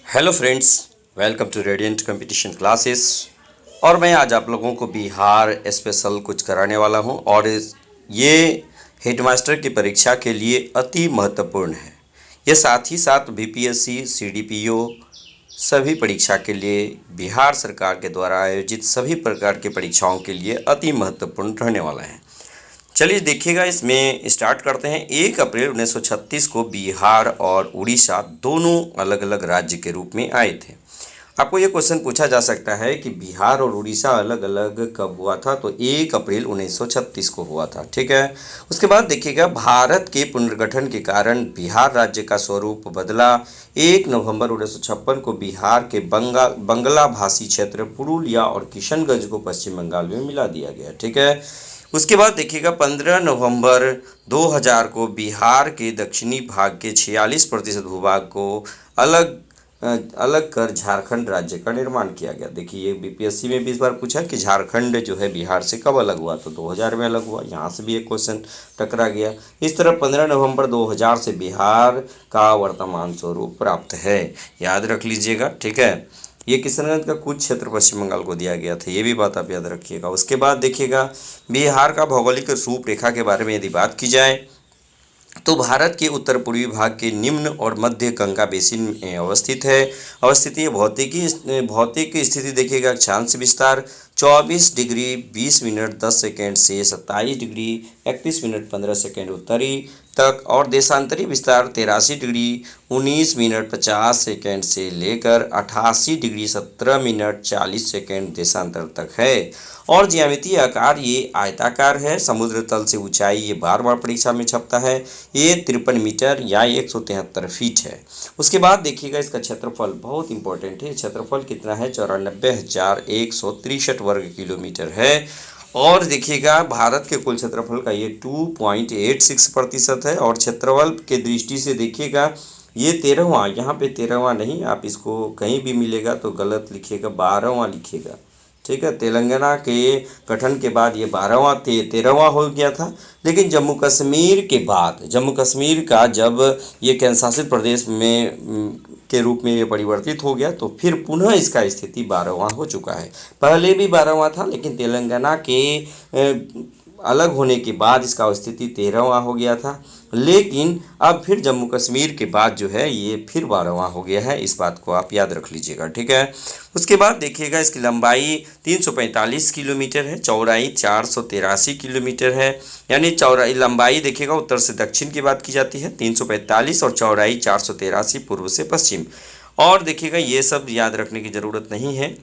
Hello friends, welcome to radiant competition classes. और मैं आज आप लोगों को बिहार स्पेशल कुछ कराने वाला हूं और ये हेडमास्टर की परीक्षा के लिए अति महत्वपूर्ण है। ये साथ ही साथ बीपीएससी, सीडीपीओ सभी परीक्षा के लिए बिहार सरकार के द्वारा आयोजित सभी प्रकार की परीक्षाओं के लिए अति महत्वपूर्ण रहने वाला है। चलिए देखिएगा, इसमें स्टार्ट करते हैं। 1 अप्रैल 1936 को बिहार और उड़ीसा दोनों अलग अलग राज्य के रूप में आए थे। आपको ये क्वेश्चन पूछा जा सकता है कि बिहार और उड़ीसा अलग अलग कब हुआ था, तो 1 अप्रैल 1936 को हुआ था। ठीक है। उसके बाद देखिएगा, भारत के पुनर्गठन के कारण बिहार राज्य का स्वरूप बदला। 1 नवंबर 1956 को बिहार के बंगला भाषी क्षेत्र पुरुलिया और किशनगंज को पश्चिम बंगाल में मिला दिया गया। ठीक है। उसके बाद देखिएगा, 15 नवंबर 2000 को बिहार के दक्षिणी भाग के 46% भूभाग को अलग अलग कर झारखंड राज्य का निर्माण किया गया। देखिए, ये बीपीएससी में भी इस बार पूछा कि झारखंड जो है बिहार से कब अलग हुआ, तो 2000 में अलग हुआ। यहाँ से भी एक क्वेश्चन टकरा गया। इस तरह 15 नवंबर 2000 से बिहार का वर्तमान स्वरूप प्राप्त है, याद रख लीजिएगा। ठीक है। ये किशनगंज का कुछ क्षेत्र पश्चिम बंगाल को दिया गया था, ये भी बात आप याद रखिएगा। उसके बाद देखिएगा, बिहार का भौगोलिक रूपरेखा के बारे में यदि बात की जाए तो भारत के उत्तर पूर्वी भाग के निम्न और मध्य गंगा बेसिन में अवस्थित है। अवस्थिति भौतिक स्थिति देखिएगा, अक्षांश विस्तार 24 डिग्री 20 मिनट 10 सेकेंड से 27 डिग्री 31 मिनट 15 सेकेंड उत्तरी तक, और देशांतरी विस्तार 83 डिग्री 19 मिनट 50 सेकेंड से लेकर 88 डिग्री 17 मिनट 40 सेकेंड देशांतर तक है। और ज्यामितीय आकार ये आयताकार है। समुद्र तल से ऊंचाई, ये बार बार परीक्षा में छपता है, ये 53 मीटर या 173 फीट है। उसके बाद देखिएगा, इसका क्षेत्रफल बहुत इंपॉर्टेंट है। क्षेत्रफल कितना है? 94,163 वर्ग किलोमीटर है। और देखिएगा, भारत के कुल क्षेत्रफल का ये 2.86% है। और क्षेत्रफल के दृष्टि से देखिएगा, ये 13वां, यहाँ पे 13वां नहीं, आप इसको कहीं भी मिलेगा तो गलत लिखिएगा, 12वां लिखिएगा। ठीक है। तेलंगाना के गठन के बाद ये 13वां हो गया था, लेकिन जम्मू कश्मीर के बाद, जम्मू कश्मीर का जब ये केंद्र शासित प्रदेश में के रूप में ये परिवर्तित हो गया, तो फिर पुनः इसका स्थिति 12वां हो चुका है। पहले भी 12वां था, लेकिन तेलंगाना के अलग होने के बाद इसका स्थिति 13वां हो गया था। लेकिन अब फिर जम्मू कश्मीर के बाद जो है ये फिर 12वां हो गया है। इस बात को आप याद रख लीजिएगा। ठीक है। उसके बाद देखिएगा, इसकी लंबाई 345 किलोमीटर है, चौड़ाई 483 किलोमीटर है। यानी चौड़ाई लंबाई देखिएगा, उत्तर से दक्षिण की बात की जाती है 345, और चौड़ाई 483 पूर्व से पश्चिम। और देखिएगा, ये सब याद रखने की ज़रूरत नहीं है।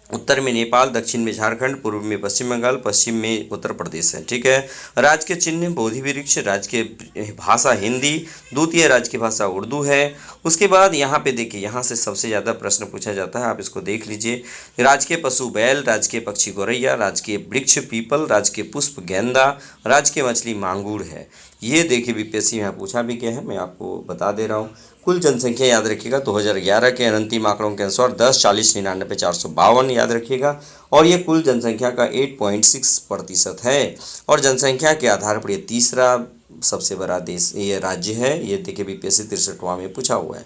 उत्तर में नेपाल, दक्षिण में झारखंड, पूर्व में पश्चिम बंगाल, पश्चिम में उत्तर प्रदेश है। ठीक है। राज्य के चिन्ह बोधि वृक्ष, राज्य के भाषा हिंदी, द्वितीय राज्य की भाषा उर्दू है। उसके बाद यहाँ पे देखिए, यहाँ से सबसे ज़्यादा प्रश्न पूछा जाता है, आप इसको देख लीजिए। राज्य के पशु बैल, राज्य के पक्षी गौरैया, राज्य के वृक्ष पीपल, राज्य के पुष्प गेंदा, राज्य के मछली मांगूर है। ये देखिए, बीपीएससी में पूछा भी गया है, मैं आपको बता दे रहा हूँ। कुल जनसंख्या याद रखिएगा, 2011 के अंतिम आंकड़ों के अनुसार 10, 40, 99, 452 याद रखिएगा। और ये कुल जनसंख्या का 8.6% है। और जनसंख्या के आधार पर ये तीसरा सबसे बड़ा देश ये राज्य है। ये देखिए, बीपीएससी 63वां में पूछा हुआ है।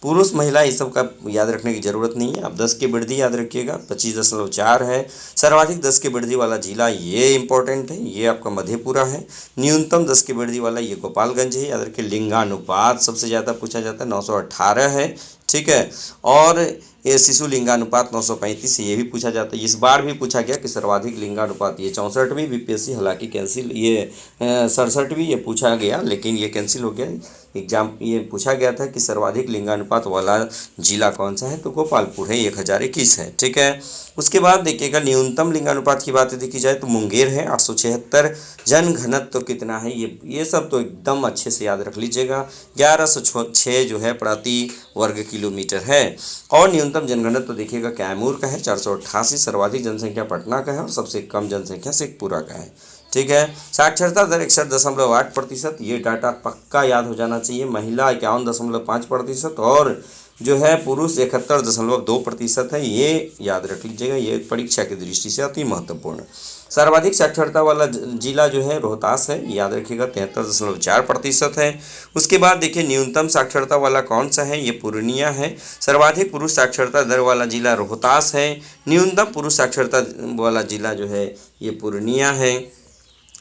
पुरुष महिला इस सब का याद रखने की ज़रूरत नहीं है। आप 10 की वृद्धि याद रखिएगा, 25.4 है। सर्वाधिक 10 की वृद्धि वाला जिला ये इंपॉर्टेंट है, ये आपका मधेपुरा है। न्यूनतम 10 की वृद्धि वाला ये गोपालगंज है, याद रखिए। लिंगानुपात सबसे ज़्यादा पूछा जाता है, 918 है। ठीक है। और ये शिशु लिंगानुपात 935 है, ये भी पूछा जाता है। इस बार भी पूछा गया कि सर्वाधिक लिंगानुपात ये 64वीं बीपीएससी, हालांकि कैंसिल, ये 67वीं ये पूछा गया, लेकिन ये कैंसिल हो गया एग्जाम। ये पूछा गया था कि सर्वाधिक लिंगानुपात वाला जिला कौन सा है, तो गोपालपुर है, 1021 है। ठीक है। उसके बाद देखिएगा, न्यूनतम लिंगानुपात की बात देखी जाए तो मुंगेर है 876। जन घनत्व तो कितना है, ये सब तो एकदम अच्छे से याद रख लीजिएगा, 1106 जो है प्रति वर्ग किलोमीटर है। और न्यूनतम जनगणना तो देखिएगा, कैमूर का है 488। सर्वाधिक जनसंख्या पटना का है, और सबसे कम जनसंख्या शेखपुरा का है। ठीक है। साक्षरता दर 61.8%, ये डाटा पक्का याद हो जाना चाहिए। महिला 51.5% और जो है पुरुष 71.2% है। ये याद रख लीजिएगा, ये परीक्षा की दृष्टि से अति महत्वपूर्ण। सर्वाधिक साक्षरता वाला जिला जो है रोहतास है, याद रखिएगा 73.4% है। उसके बाद देखिए न्यूनतम साक्षरता वाला कौन सा है, ये पूर्णिया है। सर्वाधिक पुरुष साक्षरता दर वाला जिला रोहतास है। न्यूनतम पुरुष साक्षरता वाला जिला जो है ये पूर्णिया है।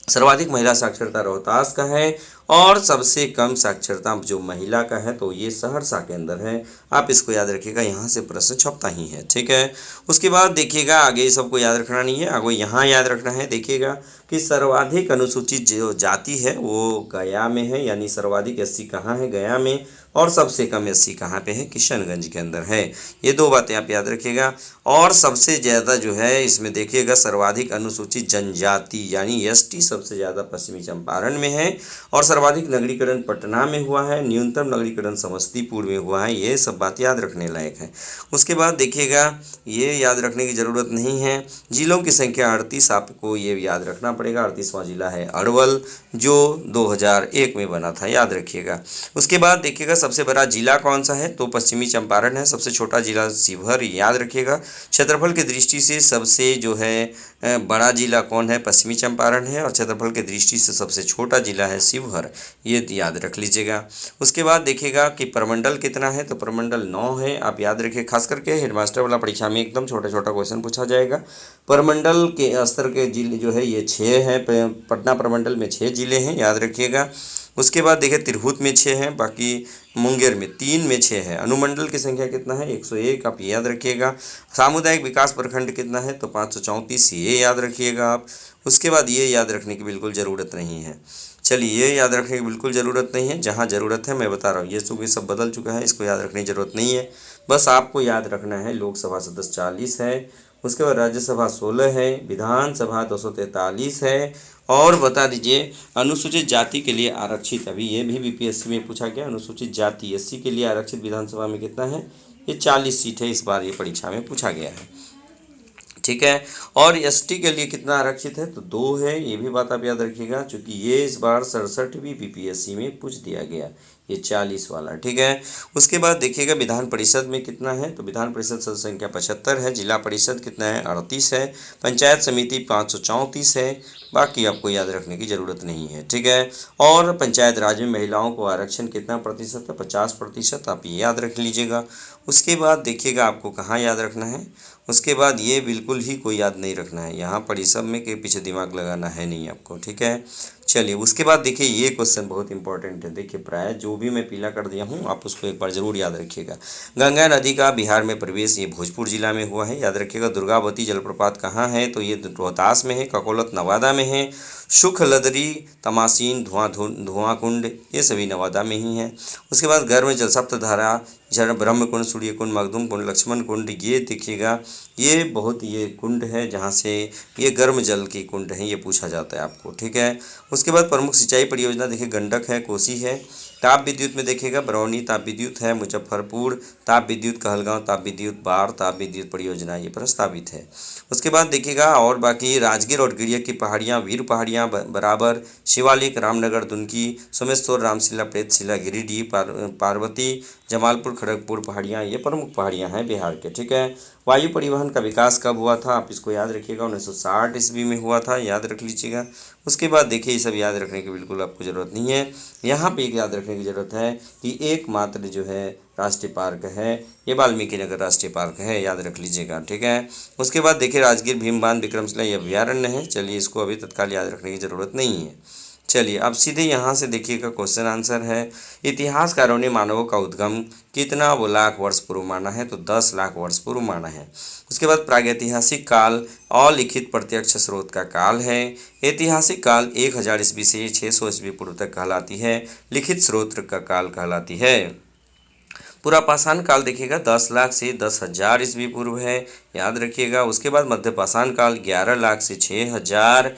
सर्वाधिक महिला साक्षरता रोहतास का है और सबसे कम साक्षरता जो महिला का है तो ये सहरसा के अंदर है। आप इसको याद रखिएगा, यहाँ से प्रश्न छपता ही है, ठीक है। उसके बाद देखिएगा आगे सबको याद रखना नहीं है, आगे यहाँ याद रखना है। देखिएगा कि सर्वाधिक अनुसूचित जो जाति है वो गया में है, यानी सर्वाधिक एससी कहाँ है, गया में, और सबसे कम एससी कहाँ पे है, किशनगंज के अंदर है। ये दो बातें आप याद रखिएगा। और सबसे ज़्यादा जो है इसमें देखिएगा सर्वाधिक अनुसूचित जनजाति यानी एसटी सबसे ज़्यादा पश्चिमी चंपारण में है, और सर्वाधिक नगरीकरण पटना में हुआ है, न्यूनतम नगरीकरण समस्तीपुर में हुआ है। ये सब बात याद रखने लायक है। उसके बाद देखिएगा ये याद रखने की ज़रूरत नहीं है, जिलों की संख्या 38, आपको ये याद रखना पड़ेगा। 38वां जिला है अरवल, जो 2001 में बना था, याद रखिएगा। उसके बाद देखिएगा सबसे बड़ा जिला कौन सा है, तो पश्चिमी चंपारण है। सबसे छोटा जिला शिवहर, याद रखिएगा। क्षेत्रफल की दृष्टि से सबसे जो है बड़ा जिला कौन है, पश्चिमी चंपारण है, और क्षेत्रफल की दृष्टि से सबसे छोटा जिला है शिवहर, ये याद रख लीजिएगा। उसके बाद देखिएगा कि प्रमंडल कितना है, तो प्रमंडल 9 है। आप याद रखिए, खास करके हेडमास्टर वाला परीक्षा में एकदम छोटा छोटा क्वेश्चन पूछा जाएगा। प्रमंडल के स्तर के जिले जो है ये 6 हैं। पटना प्रमंडल में 6 जिले हैं, याद रखिएगा। उसके बाद देखिए तिरहुत में 6 हैं, बाकी मुंगेर में 3 में 6 है। अनुमंडल की संख्या कितना है, 101, आप याद रखिएगा। सामुदायिक विकास प्रखंड कितना है, तो 534, ये याद रखिएगा आप। उसके बाद ये याद रखने की बिल्कुल ज़रूरत नहीं है। चलिए, ये याद रखने की बिल्कुल ज़रूरत नहीं है, जहाँ ज़रूरत है मैं बता रहा हूँ। ये सब बदल चुका है, इसको याद रखने की ज़रूरत नहीं है। बस आपको याद रखना है लोकसभा सदस्य 40 है, उसके बाद राज्यसभा 16 है, विधानसभा 243 है। और बता दीजिए अनुसूचित जाति के लिए आरक्षित, अभी ये भी बीपीएससी में पूछा गया, अनुसूचित जाति एससी के लिए आरक्षित विधानसभा में कितना है, ये 40 सीट है। इस बार ये परीक्षा में पूछा गया है, ठीक है। और एसटी के लिए कितना आरक्षित है, तो 2 है। ये भी बात आप याद रखिएगा, चूँकि ये इस बार 67वीं बीपीएससी में पूछ दिया गया, ये 40 वाला, ठीक है। उसके बाद देखिएगा विधान परिषद में कितना है, तो विधान परिषद सदस्य संख्या 75 है। जिला परिषद कितना है, 38 है। पंचायत समिति 534 है। बाकी आपको याद रखने की ज़रूरत नहीं है, ठीक है। और पंचायत राज में महिलाओं को आरक्षण कितना प्रतिशत है, 50%, आप ये याद रख लीजिएगा। उसके बाद देखिएगा आपको कहाँ याद रखना है, उसके बाद ये बिल्कुल ही कोई याद नहीं रखना है, यहाँ पर इस सब में के पीछे दिमाग लगाना है नहीं आपको, ठीक है। चलिए, उसके बाद देखिए ये क्वेश्चन बहुत इंपॉर्टेंट है। देखिए प्राय जो भी मैं पीला कर दिया हूँ आप उसको एक बार ज़रूर याद रखिएगा। गंगा नदी का बिहार में प्रवेश, ये भोजपुर जिला में हुआ है, याद रखिएगा। दुर्गावती जलप्रपात कहाँ है, तो ये रोहतास में है। ककोलत नवादा में है। सुख लदरी, तमासीन, धुआं कुंड, ये सभी नवादा में ही हैं। उसके बाद गर्म जल सप्तधारा, जल ब्रह्म कुंड, सूर्य कुंड, मखदूम कुंड, लक्ष्मण कुंड, ये देखिएगा ये बहुत ये कुंड है जहाँ से ये गर्म जल की कुंड है, ये पूछा जाता है आपको, ठीक है। उसके बाद प्रमुख सिंचाई परियोजना देखिए गंडक है, कोसी है। ताप विद्युत में देखिएगा बरौनी ताप विद्युत है, मुजफ्फरपुर ताप विद्युत, कहलगांव ताप विद्युत, बाढ़ ताप विद्युत परियोजना ये प्रस्तावित है। उसके बाद देखिएगा और बाकी राजगीर और गिरिया की पहाड़ियाँ, वीर पहाड़ियाँ बराबर, शिवालिक, रामनगर, दुनकी, सोमेश्वर, रामशिला, प्रेतशिला, गिरिडीह, पार्वती, जमालपुर, खड़गपुर पहाड़ियाँ, ये प्रमुख पहाड़ियाँ हैं बिहार के, ठीक है। वायु परिवहन का विकास कब हुआ था, आप इसको याद रखिएगा, 1960 ईस्वी में हुआ था, याद रख लीजिएगा। उसके बाद देखिए ये सब याद रखने की बिल्कुल आपको ज़रूरत नहीं है। यहाँ पे एक याद रखने की ज़रूरत है कि एकमात्र जो है राष्ट्रीय पार्क है ये वाल्मीकि नगर राष्ट्रीय पार्क है, याद रख लीजिएगा, ठीक है। उसके बाद देखिए राजगीर, भीमबांध, विक्रमशिला ये अभ्यारण्य है। चलिए, इसको अभी तत्काल याद रखने की ज़रूरत नहीं है। चलिए, अब सीधे यहाँ से देखिएगा क्वेश्चन आंसर है। इतिहासकारों ने मानवों का उद्गम कितना वो लाख वर्ष पूर्व माना है, तो 10 लाख वर्ष पूर्व माना है। उसके बाद प्रागैतिहासिक काल अलिखित प्रत्यक्ष स्रोत का काल है। ऐतिहासिक काल 1000 ईस्वी से 600 ईस्वी पूर्व तक कहलाती है। लिखित स्रोत का काल कहलाती है। पूरा पाषाण काल देखिएगा 10 लाख से 10,000 ईस्वी पूर्व है, याद रखिएगा। उसके बाद मध्य पाषाण काल 11 लाख से 6,000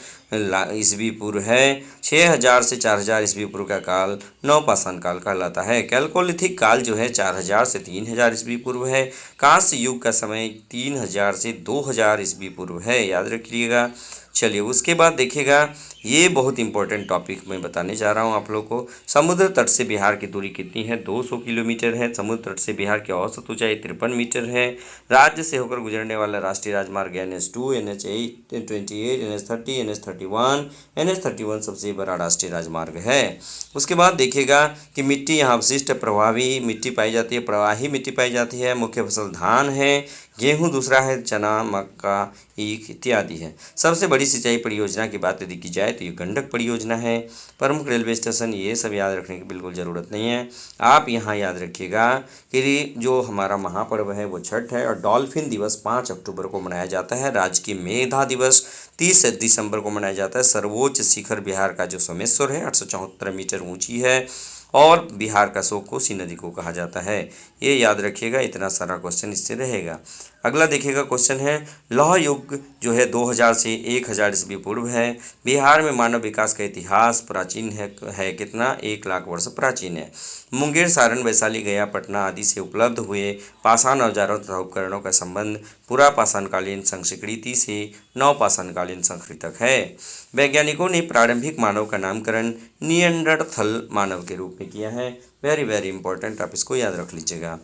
ईस्वी पूर्व है। 6,000 से 4,000 ईस्वी पूर्व का काल नव पाषाण काल कहलाता है। कैलकोलिथिक काल जो है 4,000 से 3,000 ईस्वी पूर्व है। कांस्य युग का समय 3,000 से 2,000 ईस्वी पूर्व है, याद रखिएगा। चलिए उसके बाद देखिएगा, ये बहुत इंपॉर्टेंट टॉपिक मैं बताने जा रहा हूँ आप लोग को। समुद्र तट से बिहार की दूरी कितनी है? 200 किलोमीटर है। समुद्र तट से बिहार की औसत ऊंचाई 53 मीटर है। राज्य से होकर गुजरने वाला राष्ट्रीय राजमार्ग NH2, NH28, NH30, NH31। NH31 सबसे बड़ा राष्ट्रीय राजमार्ग है। उसके बाद देखिएगा कि मिट्टी यहाँ अवशिष्ट प्रवाही मिट्टी पाई जाती है, प्रवाही मिट्टी पाई जाती है। मुख्य फसल धान है, गेहूं दूसरा है, चना, मक्का, ईख इत्यादि है। सबसे बड़ी सिंचाई परियोजना की बात यदि की जाए तो ये गंडक परियोजना है। प्रमुख रेलवे स्टेशन, ये सब याद रखने की बिल्कुल ज़रूरत नहीं है। आप यहाँ याद रखिएगा कि जो हमारा महापर्व है वो छठ है, और डॉल्फिन दिवस 5 अक्टूबर को मनाया जाता है। राजकीय मेधा दिवस 30 दिसंबर को मनाया जाता है। सर्वोच्च शिखर बिहार का जो सोमेश्वर है 874 मीटर ऊंची है, और बिहार का शोक कोसी नदी को कहा जाता है। ये याद रखिएगा, इतना सारा क्वेश्चन इससे रहेगा। अगला देखिएगा क्वेश्चन है, लौह युग जो है 2000 से 1000 ईस्वी पूर्व है। बिहार में मानव विकास का इतिहास प्राचीन है कितना? 1 लाख वर्ष प्राचीन है। मुंगेर, सारण, वैशाली, गया, पटना आदि से उपलब्ध हुए पाषाण औजारों तथा उपकरणों का संबंध पुरा पाषाणकालीन संस्कृति से नवपाषाणकालीन संस्कृति तक है। वैज्ञानिकों ने प्रारंभिक मानव का नामकरण निएंडरथल मानव के रूप में किया है। वेरी वेरी इंपॉर्टेंट, आप इसको याद रख लीजिएगा।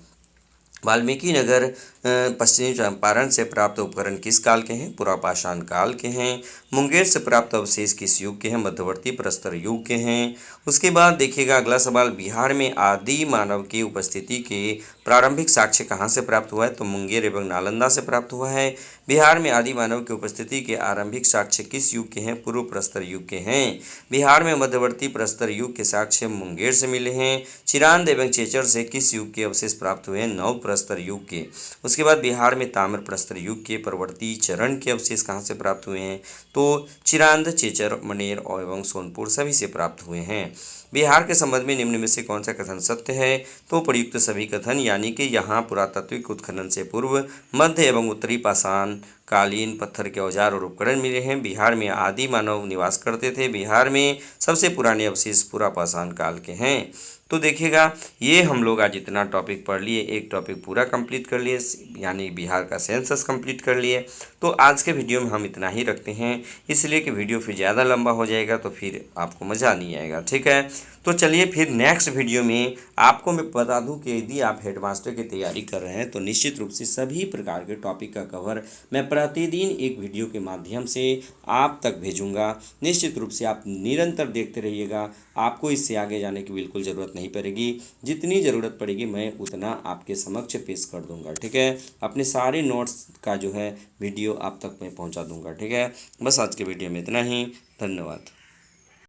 वाल्मीकि नगर पश्चिमी चंपारण से प्राप्त उपकरण किस काल के हैं? पुरापाषाण काल के हैं। मुंगेर से प्राप्त अवशेष किस युग के हैं? मध्यवर्ती प्रस्तर युग के हैं। उसके बाद देखिएगा अगला सवाल, बिहार में आदि मानव की उपस्थिति के प्रारंभिक साक्ष्य कहाँ से प्राप्त हुआ है? तो मुंगेर एवं नालंदा से प्राप्त हुआ है। बिहार में आदि मानव की उपस्थिति के आरंभिक साक्ष्य किस युग के हैं? पूर्व प्रस्तर युग के हैं। बिहार में मध्यवर्ती प्रस्तर युग के साक्ष्य मुंगेर से मिले हैं। चिरांद एवं चेचर से किस युग के अवशेष प्राप्त हुए हैं? नव प्रस्तर युग के। उसके बाद बिहार में ताम्र प्रस्तर युग के परवर्ती चरण के अवशेष कहाँ से प्राप्त हुए हैं? तो चिरांद, चेचर, मनेर और एवं सोनपुर सभी से प्राप्त हुए हैं। बिहार के संबंध में निम्न में से कौन सा कथन सत्य है? तो प्रयुक्त सभी कथन, यानी कि यहाँ पुरातात्विक उत्खनन से पूर्व मध्य एवं उत्तरी पाषाण कालीन पत्थर के औजार और उपकरण मिले हैं। बिहार में आदि मानव निवास करते थे। बिहार में सबसे पुराने अवशेष पुरापाषाण काल के हैं। तो देखिएगा, ये हम लोग आज इतना टॉपिक पढ़ लिए, एक टॉपिक पूरा कंप्लीट कर लिए, यानी बिहार का सेंसस कंप्लीट कर लिए। तो आज के वीडियो में हम इतना ही रखते हैं, इसलिए कि वीडियो फिर ज़्यादा लंबा हो जाएगा तो फिर आपको मज़ा नहीं आएगा। ठीक है, तो चलिए फिर नेक्स्ट वीडियो में आपको मैं बता दूं कि यदि आप हेडमास्टर की तैयारी कर रहे हैं तो निश्चित रूप से सभी प्रकार के टॉपिक का कवर मैं प्रतिदिन एक वीडियो के माध्यम से आप तक भेजूंगा। निश्चित रूप से आप निरंतर देखते रहिएगा, आपको इससे आगे जाने की बिल्कुल ज़रूरत नहीं पड़ेगी। जितनी ज़रूरत पड़ेगी मैं उतना आपके समक्ष पेश कर दूंगा। ठीक है, अपने सारे नोट्स का जो है वीडियो आप तक मैं पहुंचा दूंगा। ठीक है, बस आज के वीडियो में इतना ही। धन्यवाद।